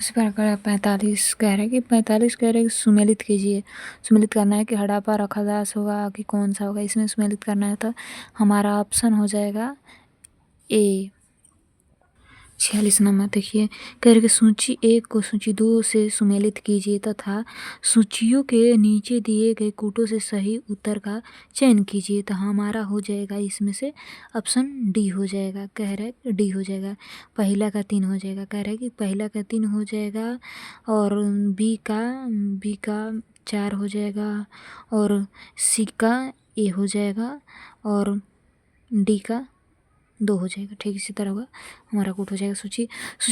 उसी प्रकार 45 कह रहे हैं कि 45 कह रहे हैं कि सुमेलित कीजिए। सुमेलित करना है कि हड़प्पा रखादास होगा कि कौन सा होगा, इसमें सुमेलित करना है तो हमारा ऑप्शन हो जाएगा ए। 46 नंबर देखिए, कह रहे कि सूची 1 को सूची 2 से सुमेलित कीजिए तथा सूचियों के नीचे दिए गए कूटों से सही उत्तर का चयन कीजिए। तो हमारा हो जाएगा इसमें से ऑप्शन डी हो जाएगा। कह रहा है कि डी हो जाएगा, पहला का 3 हो जाएगा। कह रहा है कि पहला का 3 हो जाएगा और बी का 4 हो जाएगा और सी का ए हो जाएगा और डी का 2 हो जाएगा। ठीक इसी तरह होगा, हमारा कूट हो जाएगा। सूची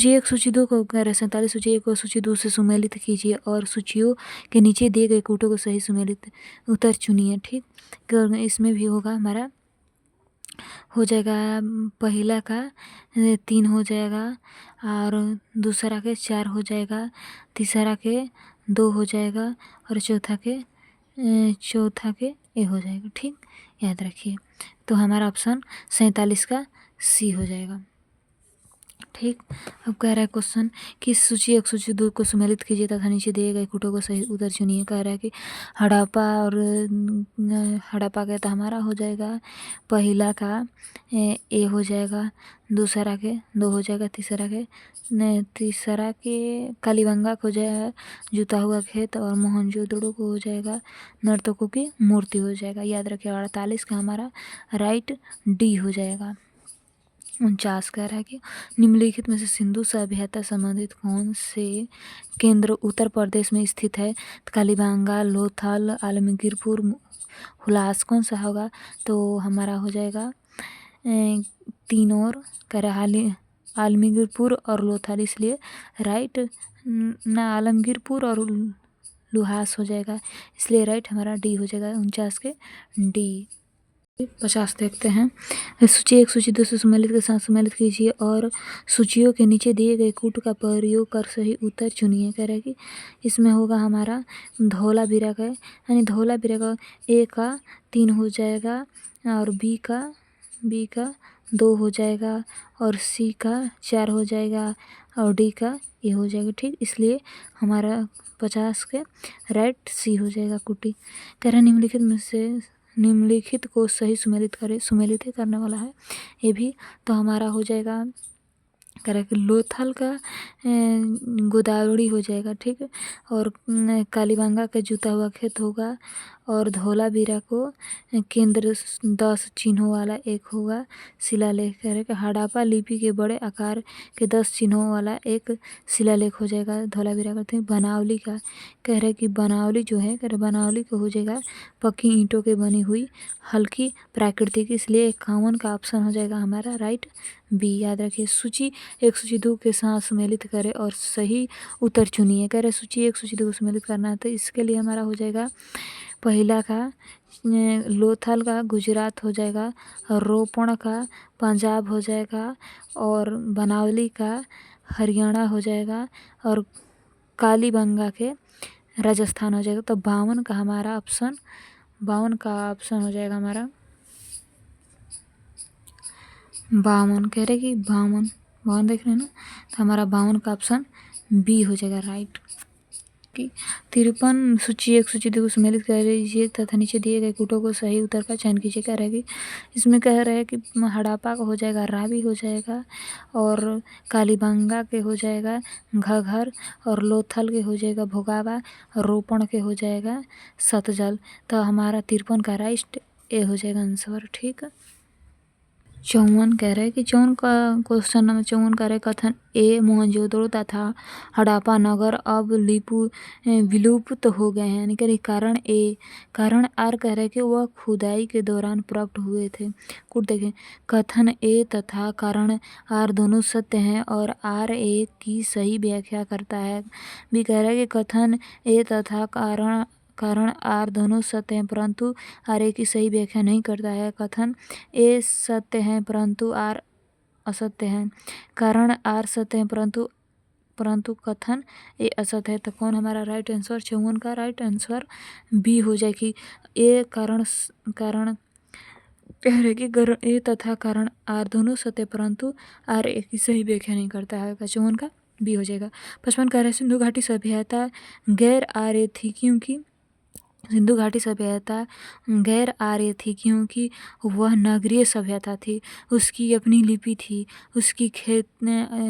1 सूची 2 को कह रहे 47 सूची 1 को सूची 2 से सुमेलित कीजिए और सूचियों के नीचे दिए गए कूटों को सही सुमेलित उत्तर चुनिए। ठीक, इसमें भी होगा हमारा हो जाएगा पहला का 3 हो जाएगा और दूसरा के 4 हो जाएगा, तीसरा के 2 हो जाएगा और चौथा के ए हो जाएगा। ठीक, याद रखिए। तो हमारा ऑप्शन 47 का सी हो जाएगा। ठीक, अब कह रहा है क्वेश्चन कि सूची 1 सूची 2 को सुमेलित कीजिए तथा नीचे दिए गए कूटों को सही उत्तर चुनिए। कह रहा है कि हड़प्पा और हड़प्पा का तो हमारा हो जाएगा पहला का ए हो जाएगा, दूसरा के 2 हो जाएगा, तीसरा के कालीबंगा को हो जाएगा जूता हुआ खेत और मोहनजोदड़ो को हो जाएगा नर्तकों की मूर्ति हो जाएगा। याद रखिए 48 का हमारा राइट डी हो जाएगा। 49 कह रहा है कि निम्नलिखित में से सिंधु सभ्यता संबंधित कौन से केंद्र उत्तर प्रदेश में स्थित है? कालीबंगा, लोथल, आलमगीरपुर, हुलास कौन सा होगा? तो हमारा हो जाएगा 3 और कह रहा है आलमगीरपुर और लोथल, इसलिए राइट ना आलमगीरपुर और लुहास हो जाएगा, इसलिए राइट हमारा डी हो जाएगा। 49 के डी। 50 देखते हैं, सूची 1 सूची 2 से सुमेलित के साथ सुमेलित कीजिए और सूचियों के नीचे दिए गए कूट का प्रयोग कर सही उत्तर चुनिए। कह रहा है कि इसमें होगा हमारा धौलावीरा का, यानी धौलावीरा का ए का 3 हो जाएगा और बी का 2 हो जाएगा और सी का 4 हो जाएगा और डी का ए हो जाएगा। ठीक, इसलिए हमारा 50 के राइट सी हो जाएगा कुटी। कह रहा निम्नलिखित में से निम्नलिखित को सही सुमेलित करे, सुमेलित ही करने वाला है ये भी, तो हमारा हो जाएगा कह रहा है कि लोथल का गोदावरी हो जाएगा। ठीक है, और कालीबंगा का जूता हुआ खेत होगा और धौलावीरा को केंद्र 10 चिन्हों वाला एक होगा शिलालेख। कह रहे कि हड़प्पा लिपि के बड़े आकार के 10 चिन्हों वाला एक शिलालेख हो जाएगा धौलावीरा करते हैं। बनावली का कह रहे कि बनावली जो है, कह रहे बनावली को हो जाएगा पक्की ईंटों के बनी हुई हल्की प्राकृतिक, इसलिए 51 का ऑप्शन हो जाएगा हमारा राइट बी। याद रखिए, सूची 1 सूची 2 के साथ सुमेलित करें और सही उत्तर चुनिए। कह रहे सूची 1 सूची 2 को सुमेलित करना है तो इसके लिए हमारा हो जाएगा पहला का लोथल का गुजरात हो जाएगा, रोपण का पंजाब हो जाएगा और बनावली का हरियाणा हो जाएगा और कालीबंगा के राजस्थान हो जाएगा। तो 52 का हमारा ऑप्शन 52 का ऑप्शन हो जाएगा हमारा 52। कह रहे कि 52 देख रहे हैं ना, तो हमारा 52 का ऑप्शन बी हो जाएगा राइट। कि 53 सूची 1 सूची 2 को सुमेलित कर लीजिए तथा नीचे दिए गए कूटों को सही उत्तर का चयन कीजिए। कह रहा है कि इसमें कह रहा है कि हड़प्पा का हो जाएगा रावी हो जाएगा और कालीबंगा के हो जाएगा घघर और लोथल के हो जाएगा भोगावा और रोपण के हो जाएगा सतजल। तो हमारा 53 का राइट ए हो जाएगा आंसर। ठीक है, 54 कह रहे हैं कि 54 का क्वेश्चन नंबर 54 कह रहे कथन ए मोहनजोदड़ो तथा हड़प्पा नगर अब विलुप्त हो गए हैं, यानी कि कारण आर कह रहे कि वह खुदाई के दौरान प्रकट हुए थे। कुछ देखें, कथन ए तथा कारण आर दोनों सत्य हैं और आर ए की सही व्याख्या करता है। भी कह रहा है कि कथन ए तथा कारण आर दोनों सत्य हैं परंतु आर ए की सही व्याख्या नहीं करता है। कथन ए सत्य हैं परंतु आर असत्य है, कारण आर सत्य है परंतु कथन ए असत्य है। तो कौन हमारा राइट आंसर? 54 का राइट आंसर बी हो जाएगी। ए कारण कह रहे कि ए तथा कारण आर दोनों सत्य परंतु आर ए की सही व्याख्या नहीं करता है। 54 का बी हो जाएगा। 55 कह रहा है सिंधु घाटी सभ्यता गैर आर्य थी क्योंकि सिंधु घाटी सभ्यता गैर आर्य थी क्योंकि वह नगरीय सभ्यता थी। उसकी अपनी लिपि थी, उसकी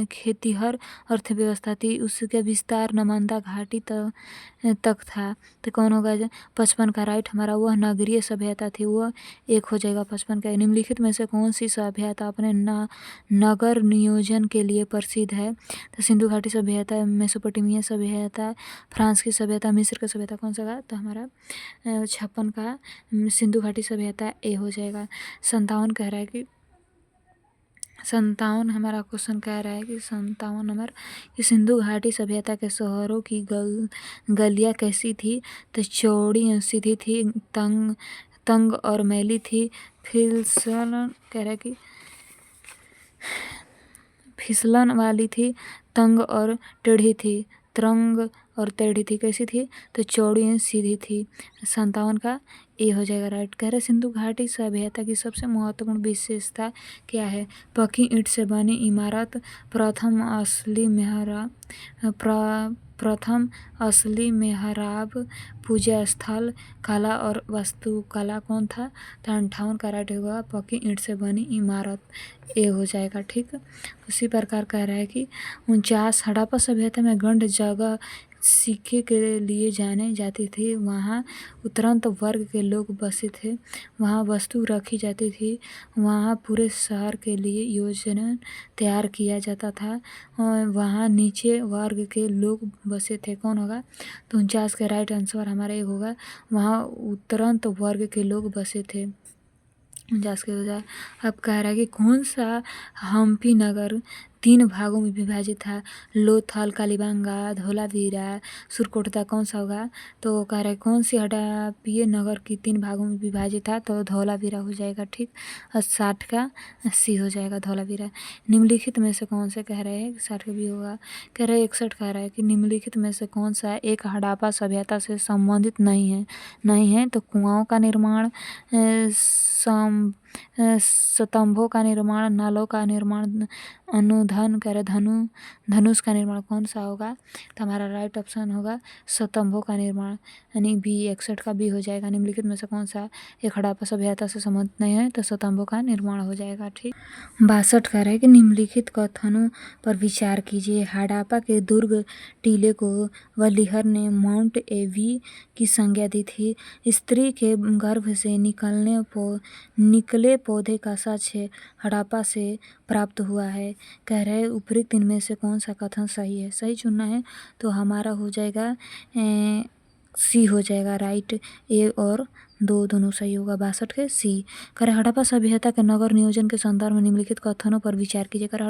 खेतीहर अर्थव्यवस्था थी, उसका विस्तार नर्मदा घाटी तक था। तो कौन होगा 55 का राइट हमारा? वह नगरीय सभ्यता थी, वह एक हो जाएगा 55 का। निम्नलिखित में से कौन सी सभ्यता अपने नगर नियोजन के लिए प्रसिद्ध है? तो सिंधु घाटी सभ्यता, मेसोपोटामिया सभ्यता, फ्रांस की सभ्यता, मिस्र की सभ्यता, कौन सा होगा? तो हमारा 56 का सिंधु घाटी सभ्यता ए हो जाएगा। 57 कह रहा है कि 57 हमारा क्वेश्चन कह रहा है कि 57 नंबर कि सिंधु घाटी सभ्यता के शहरों की गलियाँ कैसी थी? तो चौड़ी सीधी थी, तंग और मैली थी। फिसलन कह रहा है कि फिसलन वाली थी, तंग और टेढ़ी थी, तरंग और टेढ़ी थी। कैसी थी? तो चौड़ी सीधी थी। 57 का ए हो जाएगा राइट। कह रहे सिंधु घाटी सभ्यता की सबसे महत्वपूर्ण विशेषता क्या है? पक्की ईंट से बनी इमारत, प्रथम असली मेहराब, पूजा स्थल, कला और वास्तुकला, कौन था? तो 58 का राइट होगा पक्की ईंट से बनी इमारत, ए हो जाएगा। ठीक, उसी प्रकार कह रहा है कि 49 हड़प्पा सभ्यता में गंड जगह सिक्के के लिए जाने जाती थी। वहाँ उत्तरंत वर्ग के लोग बसे थे, वहाँ वस्तु रखी जाती थी, वहाँ पूरे शहर के लिए योजना तैयार किया जाता था, और वहाँ नीचे वर्ग के लोग बसे थे। कौन होगा? तो 49 का राइट आंसर हमारा एक होगा, वहाँ उत्तरंत वर्ग के लोग बसे थे। 49 के हो जाए। अब कह रहा है कि कौन सा हम्पी नगर 3 भागों में विभाजित था? लोथल, कालीबंगा, धोलावीरा, सुरकोटदा, कौन सा होगा? तो कह रहा है कौन सी हड़प्पीय नगर की 3 भागों में विभाजित था? तो धौलावीरा हो जाएगा। ठीक, और 60 का सी हो जाएगा धौलावीरा। निम्नलिखित में से कौन से कह रहे हैं? 60 का भी होगा। कह रहे हैं 61 कह रहा है कि निम्नलिखित में से कौन सा एक हड़प्पा सभ्यता से संबंधित नहीं है? तो कुआओं का निर्माण, स्तंभों का निर्माण, नालों का निर्माण, अनुधन करे धनुष का निर्माण, कौन सा होगा? तो हमारा राइट ऑप्शन होगा स्तंभों का निर्माण, यानी बी। 61 का बी हो जाएगा। निम्नलिखित में से कौन सा एक हड़प्पा सभ्यता से संबंधित नहीं है? तो स्तंभों का निर्माण हो जाएगा। ठीक, 62 कह रहा है कि निम्नलिखित कथनों पर विचार कीजिए। हड़प्पा के दुर्ग टीले को वलीहर ने माउंट एवी की संज्ञा दी थी। स्त्री के गर्भ से निकले पौधे का साक्ष्य हड़प्पा से प्राप्त हुआ है। कह रहे उपरोक्त इनमें से कौन सा कथन सही है? सही चुनना है, तो हमारा हो जाएगा सी हो जाएगा राइट। ए और 2 दोनों सही होगा। 62 के सी। कर हड़प्पा सभ्यता के नगर नियोजन के संदर्भ में निम्नलिखित कथनों पर विचार कीजिए। कर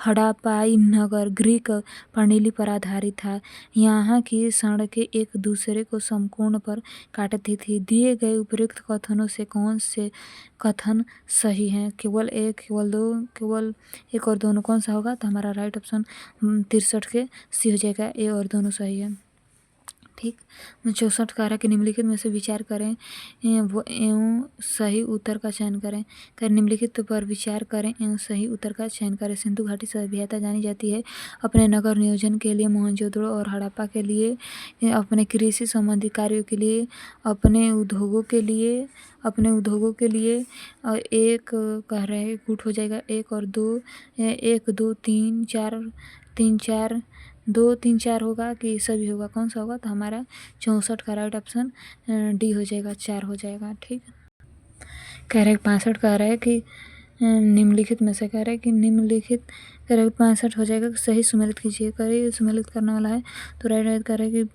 हड़प्पाई नगर ग्रीक प्रणाली पर आधारित था। यहाँ की सड़कें एक दूसरे को समकोण पर काटती थी। दिए गए उपरोक्त कथनों से कौन से कथन सही हैं? केवल एक, केवल दो, केवल एक और दोनों, कौन सा होगा? तो हमारा राइट ऑप्शन 63 के सी हो जाएगा। ए और दोनों सही है। ठीक, 64 कारक के निम्नलिखित में से विचार करें वो एवं सही उत्तर का चयन करें। कर निम्नलिखित पर विचार करें एवं सही उत्तर का चयन करें। सिंधु घाटी सभ्यता जानी जाती है अपने नगर नियोजन के लिए, मोहनजोदड़ो और हड़प्पा के लिए, अपने कृषि संबंधी कार्यों के लिए, अपने उद्योगों के लिए। और एक कह रहे हैं गुट हो जाएगा। 1 और 2, 1 2 3 4, 3 4, 2 3 4 होगा कि सभी होगा? कौन सा होगा? तो हमारा 64 का राइट ऑप्शन डी हो जाएगा, 4 हो जाएगा। ठीक, कह रहे 65 कह रहा है कि निम्नलिखित में से कह रहे हैं कि निम्नलिखित कह रहे 65 हो जाएगा कि सही सुमेलित कीजिए। कह रहे सुमेलित करने वाला है तो राइट कह रहे कि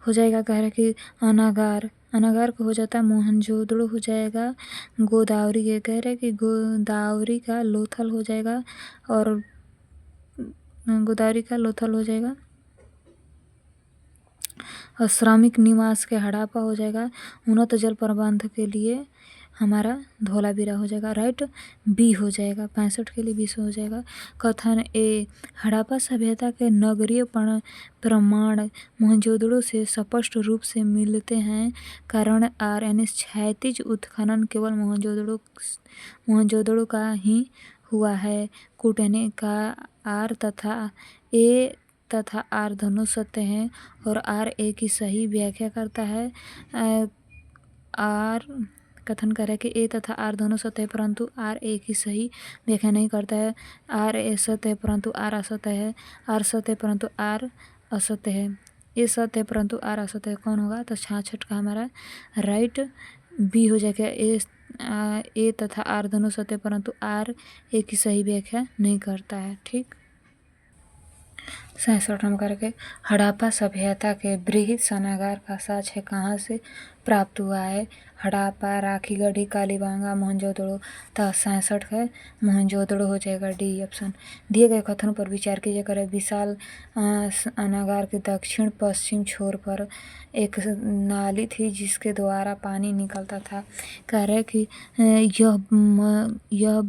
हो जाएगा। कह रहे कि अनागार को हो जाता है मोहनजोदड़ो हो जाएगा। गोदावरी के कह रहे कि गोदावरी का लोथल हो जाएगा, और गोदावरी का लोथल हो जाएगा। और श्रमिक निवास के हड़प्पा हो जाएगा। उन्नत जल प्रबंध के लिए हमारा धौलावीरा हो जाएगा। राइट बी हो जाएगा। 65 के लिए 20 हो जाएगा। कथन ए, हड़प्पा सभ्यता के नगरीय प्रमाण मोहनजोदड़ो से स्पष्ट रूप से मिलते हैं। कारण आर यानी क्षैतिज उत्खनन केवल मोहनजोदड़ो का ही हुआ है। कूट यानी का आर तथा ए तथा आर दोनों सत्य हैं और आर ए की सही व्याख्या करता है। आर कथन करे कि ए तथा आर दोनों सत्य है परंतु आर ए की सही व्याख्या नहीं करता है। आर ए सत्य है परंतु आर असत्य है। आर सत्य है परंतु आर असत्य है। ए सत्य है परंतु आर असत्य है। कौन होगा? तो 66 का हमारा राइट बी हो जाएगा। ए तथा आर दोनों सत्य परंतु आर ए की सही व्याख्या नहीं करता है। ठीक। 67 नंबर के हड़प्पा सभ्यता के बृहद स्नानागार का साक्ष्य कहाँ से प्राप्त हुआ है? हड़प्पा, राखीगढ़ी, कालीबंगा, मोहनजोदड़ो। तो 67 है मोहनजोदड़ो हो जाएगा, डी ऑप्शन। दिए गए कथनों पर विचार कीजिए। करें विशाल स्नानागार के दक्षिण पश्चिम छोर पर एक नाली थी जिसके द्वारा पानी निकलता था। कह रहे कि यह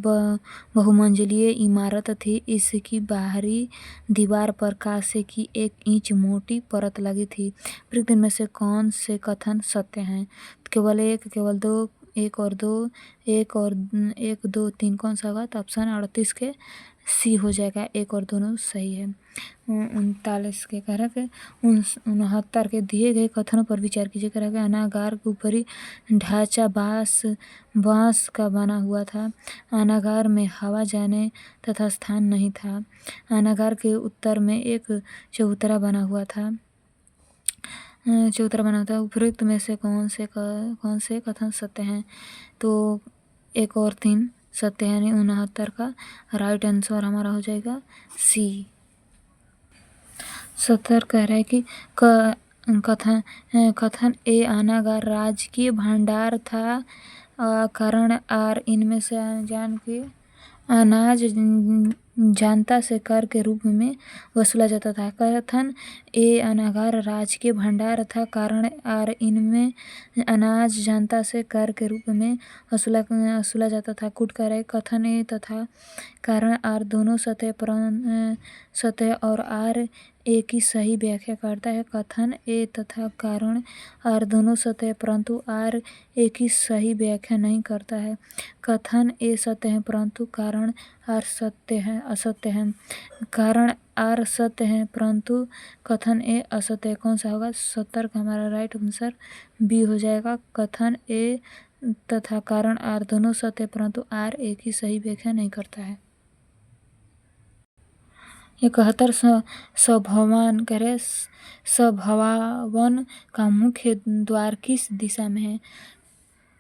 बहुमंजिलीय इमारत थी। इसकी बाहरी दीवार पर कांसे की 1 इंच मोटी परत लगी थी। प्रकृति में से कौन से कथन सत्य हैं? केवल 1, केवल 2, 1 और 2, 1 2 3 कौन सा होगा? तो ऑप्शन 38 के सी हो जाएगा। 1 और दोनों सही है। 39 के कह रहा है 69 के दिए गए कथनों पर विचार कीजिए। कह रहा है अनागार के ऊपरी ढांचा बांस का बना हुआ था। अनागार में हवा जाने तथा स्थान नहीं था। अनागार के उत्तर में एक चबूतरा बना हुआ था। उपरोक्त में से कौन से कथन सत्य हैं? तो 1 और 3 सत्य है, यानी 69 का राइट आंसर हमारा हो जाएगा सी। 70 कह रहा है कि कथन ए अनागार राजकीय भंडार था। कारण आर इनमें से जान के अनाज जनता से कर के रूप में वसूला जाता था। कथन ए अनागार राजकीय भंडार था। कारण आर इनमें अनाज जनता से कर के रूप में वसूला जाता था। कूट कर है कथन ए तथा कारण आर दोनों सतह और आर ए की सही व्याख्या करता है। कथन ए तथा कारण आर दोनों सत्य है परंतु आर ए की सही व्याख्या नहीं करता है। कथन ए सत्य है परंतु कारण आर असत्य है। कारण आर सत्य है परंतु कथन ए असत्य है। कौन सा होगा? 70 का हमारा राइट आंसर बी हो जाएगा। कथन ए तथा कारण आर दोनों सत्य है परंतु आर ए की सही व्याख्या नहीं करता है। 71 सभवन करे सभवन का मुख्य द्वार किस दिशा में है?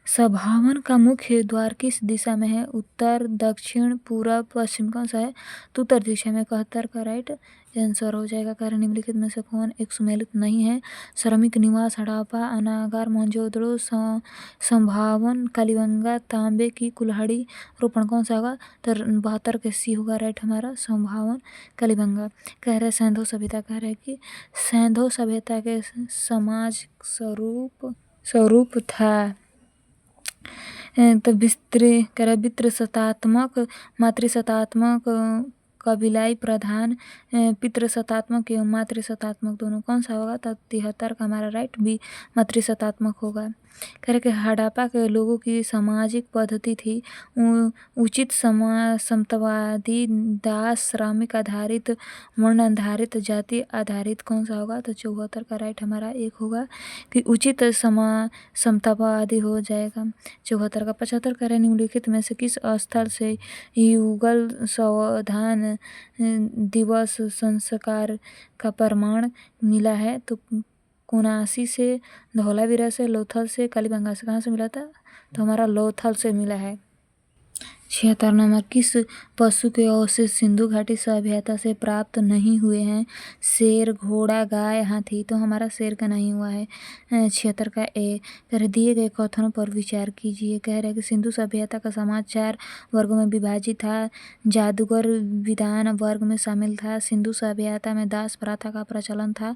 सभवन का मुख्य द्वार किस दिशा में है? उत्तर, दक्षिण, पूरब, पश्चिम कौन सा है? तो उत्तर दिशा में। 71 का राइट आंसर हो जाएगा। कारण निम्नलिखित में से कौन एक सुमेलित नहीं है? श्रमिक निवास, हड़प्पा, अनागार, मोहनजोदड़ो, संभावन, कालीबंगा, तांबे की कुल्हाड़ी रोपण कौन सा होगा? तो 72 के सी होगा राइट हमारा, संभावन, कालीबंगा। कह रहे सैंधव सभ्यता कह रहे कि सैंधव सभ्यता के समाज स्वरूप था। तो पितृसत्तात्मक, मातृसत्तात्मक, कबीलाई प्रधान, पितृसत्तात्मक एवं मातृसत्तात्मक दोनों कौन सा होगा? तो 73 का हमारा राइट बी मातृसत्तात्मक होगा। कह रहे कि हड़प्पा के लोगों की सामाजिक पद्धति थी उचित समतावादी, दास, श्रमिक आधारित, वर्ण आधारित, जाति आधारित कौन सा होगा? तो 74 का राइट हमारा 1 होगा कि उचित समतावादी हो जाएगा। 74 का 75 कह रहे निम्नलिखित में से किस स्थल से युगल संविधान दिवस संस्कार का प्रमाण मिला है? तो 79 से, धौलावीरा से, लोथल से, कालीबंगा से। कहाँ से मिला था? तो हमारा लोथल से मिला है। 76 नंबर किस पशु के अवशेष सिंधु घाटी सभ्यता से प्राप्त नहीं हुए हैं? शेर, घोड़ा, गाय, हाथी। तो हमारा शेर का नहीं हुआ है। 76 का ए। कह रहे दिए गए कथनों पर विचार कीजिए। कह रहे कि सिंधु सभ्यता का समाज 4 वर्गों में विभाजित था। जादूगर विधान वर्ग में शामिल था। सिंधु सभ्यता में दास प्रथा का प्रचलन था।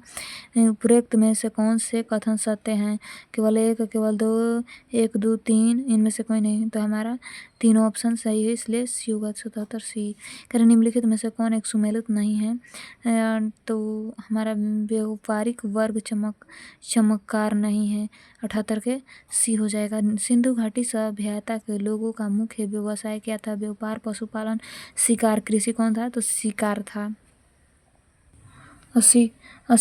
उपरोक्त में से कौन से कथन सत्य हैं? केवल 1, केवल 2, 1 2 3 इनमें से कोई नहीं। तो हमारा तीनों ऑप्शन सही है, इसलिए सी होगा। 77 सी। करें निम्नलिखित में से कौन एक सुमेलित नहीं है? तो हमारा व्यापारिक वर्ग चमत्कार नहीं है। 78 के सी हो जाएगा। सिंधु घाटी सभ्यता के लोगों का मुख्य व्यवसाय क्या था? व्यापार, पशुपालन, शिकार। कृषि कौन था? तो शिकार था। 80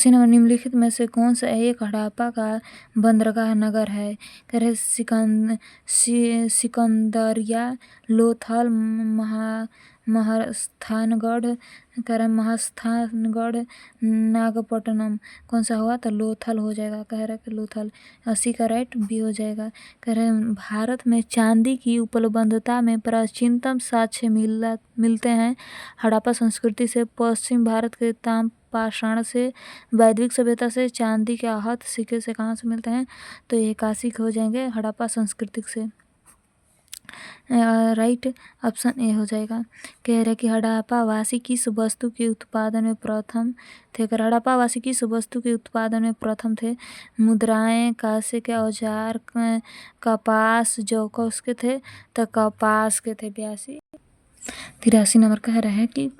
नंबर निम्नलिखित में से कौन सा एक हड़प्पा का बंदरगाह नगर है? कह सिकंदरिया, लोथल, महास्थानगढ़, नागपट्टनम। कौन सा हुआ? तो लोथल हो जाएगा। कह रहा है कि लोथल। 80 का राइट बी हो जाएगा। कह रहे हैं भारत में चांदी की उपलब्धता में प्राचीनतम साक्ष्य मिलते हैं हड़प्पा संस्कृति से। पश्चिम भारत के ताम्रपाषाण से, वैदिक सभ्यता से, चांदी के आहत सिक्के से कहाँ से मिलते हैं? तो ये 81 हो जाएंगे हड़प्पा संस्कृति से। राइट ऑप्शन ए हो जाएगा। कह रहे कि हड़प्पा वासी किस वस्तु के उत्पादन में प्रथम थे? अगर हड़प्पा वासी किस वस्तु के उत्पादन में प्रथम थे? मुद्राएं, कांसे के औजार, कपास, जौ के थे? तो कपास के थे। 83 नंबर कह रहा है कि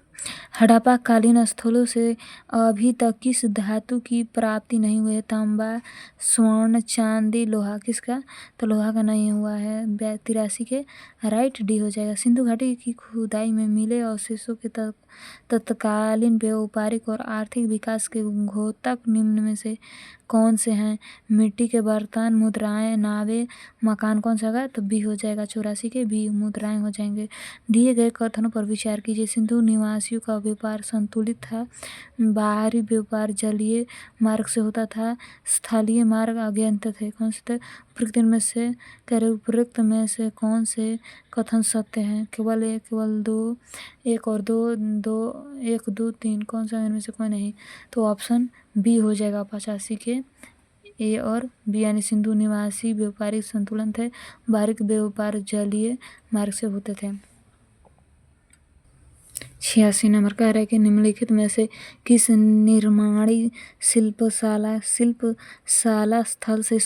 हड़प्पा कालीन स्थलों से अभी तक किस धातु की प्राप्ति नहीं हुई है? तांबा, स्वर्ण, चांदी, लोहा। किसका? तो लोहा का नहीं हुआ है। 83 के राइट डी हो जाएगा। सिंधु घाटी की खुदाई में मिले अवशेषों के तत्कालीन व्यापारिक और आर्थिक विकास के घोतक निम्न में से कौन से हैं? मिट्टी के बर्तन, मुद्राएं, नावें, मकान। कौन सा होगा? तो बी हो जाएगा। 84 के बी मुद्राएं हो जाएंगे। दिए गए कथनों पर विचार कीजिए। सिंधु निवासियों का व्यापार संतुलित था। बाहरी व्यापार जलीय मार्ग से होता था, स्थलीय मार्ग अज्ञात थे। कौन से थे? उपरोक्त में से कौन से कथन सत्य हैं? केवल एक, केवल दो, एक और दो, दो, एक, दो, तीन। कौन सा इनमें से कोई नहीं? तो ऑप्शन बी हो जाएगा। 85 के ए और बी, यानी सिंधु निवासी व्यापारिक संतुलन थे, बाहरी व्यापार जलीय मार्ग से होते थे। 86 नंबर कह रहा है कि निम्नलिखित में से किस निर्माणी शिल्पशाला स्थल से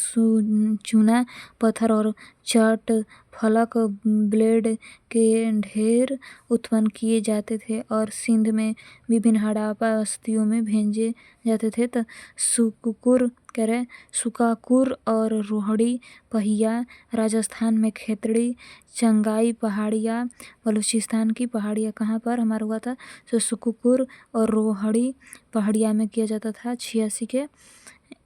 चूना पत्थर और चट फलक ब्लेड के ढेर उत्पन्न किए जाते थे और सिंध में विभिन्न हड़प्पा बस्तियों में भेजे जाते थे? तो सुकाकुर और रोहड़ी पहिया, राजस्थान में खेतड़ी, चंगाई पहाड़ियाँ, बलूचिस्तान की पहाड़ियाँ। कहाँ पर हमारा हुआ था? तो सुकुकुर और रोहड़ी पहाड़िया में किया जाता था। 86 के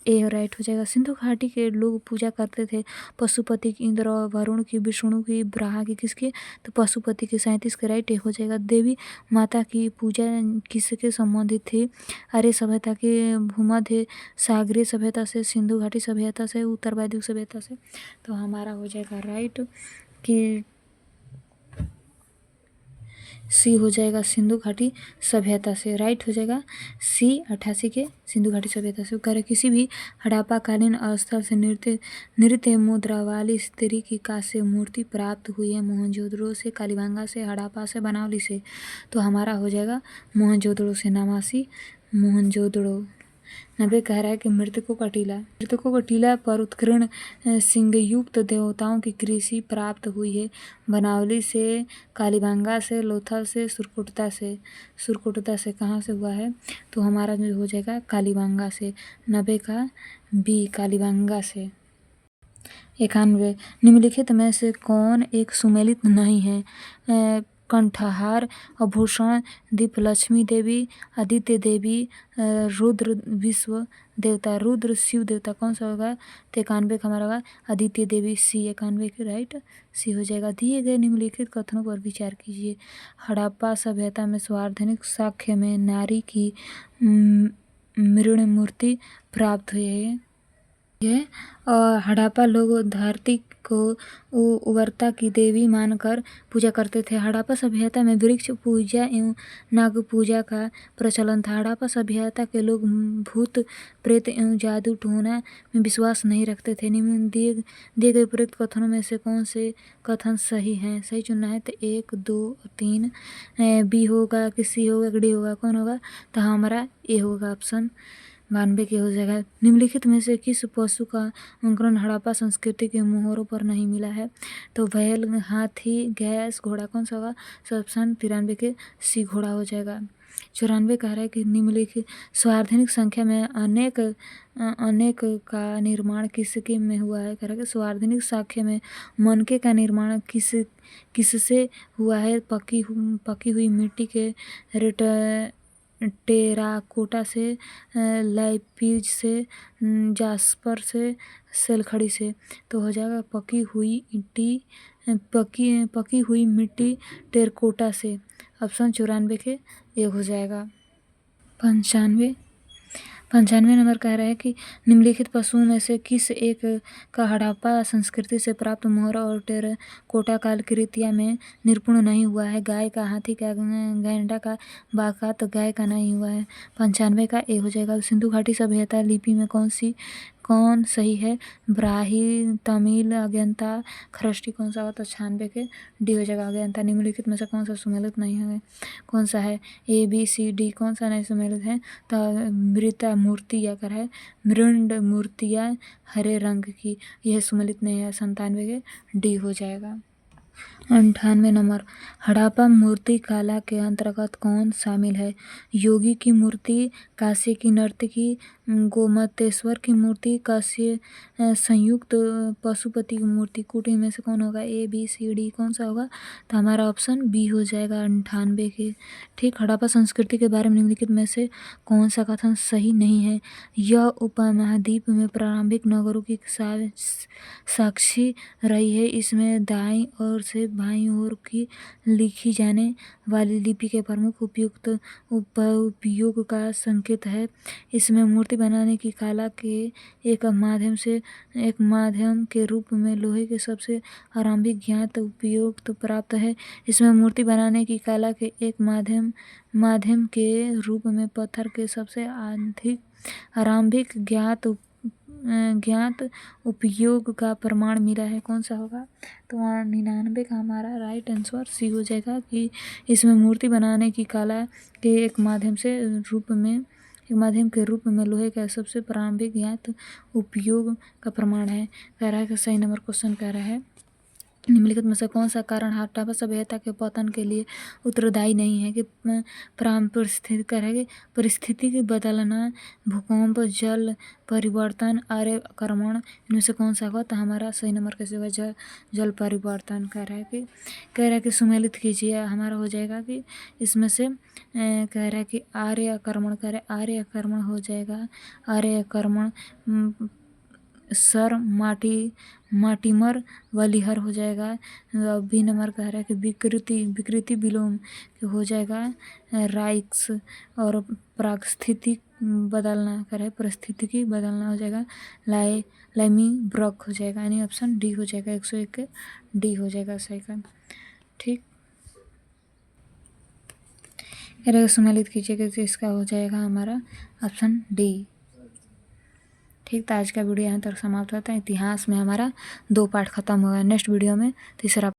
ए राइट हो जाएगा। सिंधु घाटी के लोग पूजा करते थे पशुपति की, इंद्र, वरुण की, विष्णु की, ब्रह्मा की। किसकी? तो पशुपति की। 37 के राइट ए हो जाएगा। देवी माता की पूजा किसके संबंधित थी? आर्य सभ्यता के, भूमध्य सागरीय सभ्यता से, सिंधु घाटी सभ्यता से, उत्तर वैदिक सभ्यता से। तो हमारा हो जाएगा राइट कि सी हो जाएगा, सिंधु घाटी सभ्यता से। राइट हो जाएगा सी 88 के सिंधु घाटी सभ्यता से। कह रहे किसी भी हड़प्पा कालीन स्थल से नृत्य मुद्रा वाली स्त्री की कांस्य मूर्ति प्राप्त हुई है? मोहनजोदड़ो से, कालीबंगा से, हड़प्पा से, बनावली से। तो हमारा हो जाएगा मोहनजोदड़ो से। 89 मोहनजोदड़ो। 90 कह रहा है कि मृतकों का टीला पर उत्कीर्ण सिंहयुक्त देवताओं की कृषि प्राप्त हुई है? बनावली से, कालीबंगा से, लोथल से, सुरकुटता से कहाँ से हुआ है? तो हमारा जो हो जाएगा कालीबंगा से। 90 का बी कालीबंगा से। 91 निम्नलिखित में से कौन एक सुमेलित नहीं है? कंठहार, आभूषण, दीपलक्ष्मी देवी, आदित्य देवी, रुद्र विश्व देवता। रुद्र शिव देवता। कौन सा होगा? तो 91 का हमारा होगा आदित्य देवी। सी 91 के राइट सी हो जाएगा। दिए गए निम्नलिखित कथनों पर विचार कीजिए। हड़प्पा सभ्यता में सार्वजनिक साक्ष्य में नारी की मृण मूर्ति प्राप्त हुई है। और हड़प्पा लोग धरती को उर्वरता की देवी मानकर पूजा करते थे। हड़प्पा सभ्यता में वृक्ष पूजा एवं नाग पूजा का प्रचलन था। हड़प्पा सभ्यता के लोग भूत प्रेत एवं जादू टोना में विश्वास नहीं रखते थे। निम्न दिए गए उपयुक्त कथनों में से कौन से कथन सही हैं? सही चुनना है। तो 1, 2, 3 बी होगा कि सी होगा कि डी होगा? कौन होगा? तो हमारा ए होगा ऑप्शन 92 के हो जाएगा। निम्नलिखित में से किस पशु का अंकुरण हड़प्पा संस्कृति के मोहरों पर नहीं मिला है? तो बैल, हाथी, गैस, घोड़ा। कौन सा होगा? ऑप्शन 93 के सी घोड़ा हो जाएगा। 94 कह रहा है कि निम्नलिखित सार्वजनिक संख्या में अनेक का निर्माण किसके में हुआ है? कह रहा है कि सार्वजनिक संख्या में मनके का निर्माण किससे हुआ है? पकी हुई मिट्टी के टेराकोटा से, लाइपीज से, जास्पर से, सेलखड़ी से। तो हो जाएगा पकी हुई मिट्टी टेराकोटा से। ऑप्शन 94 के एक हो जाएगा। 95 नंबर कह रहा है कि निम्नलिखित पशुओं में से किस एक का हड़प्पा संस्कृति से प्राप्त मोहर और टेराकोटा कलाकृतियाँ में निपुण नहीं हुआ है? गाय का, हाथी का, गैंडा का, बाघ का। तो गाय का नहीं हुआ है। 95 का ए हो जाएगा। सिंधु घाटी सभ्यता लिपि में कौन सही है? ब्राह्मी, तमिल, अज्ञाता, खरष्टी। कौन सा होगा? तो 96 के डी हो जाएगा, अज्ञाता। निम्नलिखित में से कौन सा सुमेलित नहीं है? कौन सा है? ए, बी, सी, डी। कौन सा नहीं सुमेलित है? तो मृता मूर्ति या कर है मृंड मूर्तियाँ हरे रंग की, यह सुमेलित नहीं है। 97 के डी हो जाएगा। 98 नंबर हड़प्पा मूर्ति कला के अंतर्गत कौन शामिल है? योगी की मूर्ति, काशी की नर्तकी, गोमतेश्वर की मूर्ति, काशी संयुक्त पशुपति की मूर्ति। कुटी में से कौन होगा? ए, बी, सी, डी। कौन सा होगा? तो हमारा ऑप्शन बी हो जाएगा, 98 के। ठीक। हड़प्पा संस्कृति के बारे में निम्नलिखित में से कौन सा कथन सही नहीं है? यह उपमहाद्वीप में प्रारंभिक नगरों की साक्षी रही है। इसमें दाईं ओर से बाईं ओर की लिखी जाने वाली लिपि के प्रमुख उपयोग का संकेत है। इसमें मूर्ति बनाने की कला के एक माध्यम के रूप में लोहे के सबसे आरंभिक ज्ञात उपयोग तो प्राप्त है। इसमें मूर्ति बनाने की कला के एक माध्यम के रूप में पत्थर के सबसे आरंभिक ज्ञात उपयोग का प्रमाण मिला है। कौन सा होगा? तो 99 का हमारा राइट आंसर सी हो जाएगा कि इसमें मूर्ति बनाने की कला के एक माध्यम के रूप में लोहे का सबसे प्रारंभिक ज्ञात उपयोग का प्रमाण है। कह रहा है कि सही नंबर क्वेश्चन कह रहा है निम्नलिखित में से कौन सा कारण हड़प्पा सभ्यता के पतन के लिए उत्तरदायी नहीं है? कि परिस्थिति की बदलना, भूकंप, जल परिवर्तन, आर्यक्रमण। इनमें से कौन सा होगा? तो हमारा सही नंबर कैसे होगा? जल परिवर्तन। कह रहा है कि सुमेलित कीजिए। हमारा हो जाएगा कि इसमें से कह रहा है कि आर्यक्रमण। कह रहा है आर्यक्रमण हो जाएगा। आर्यक्रमण सर माटीमर वलिहर हो जाएगा। बी नंबर कह रहा है कि विकृति विलोम हो जाएगा राइक्स। और पारिस्थितिक बदलना कह रहा है परिस्थितिकी बदलना हो जाएगा लाइमी ब्रॉक हो जाएगा। यानी ऑप्शन डी हो जाएगा। 101 के डी हो जाएगा सही का। ठीक। कह रहा है सुमेलित कीजिएगा तो इसका हो जाएगा हमारा ऑप्शन डी। ठीक। तो आज का वीडियो यहाँ तक समाप्त होता है। इतिहास में हमारा 2 पार्ट खत्म हुआ है। नेक्स्ट वीडियो में तीसरा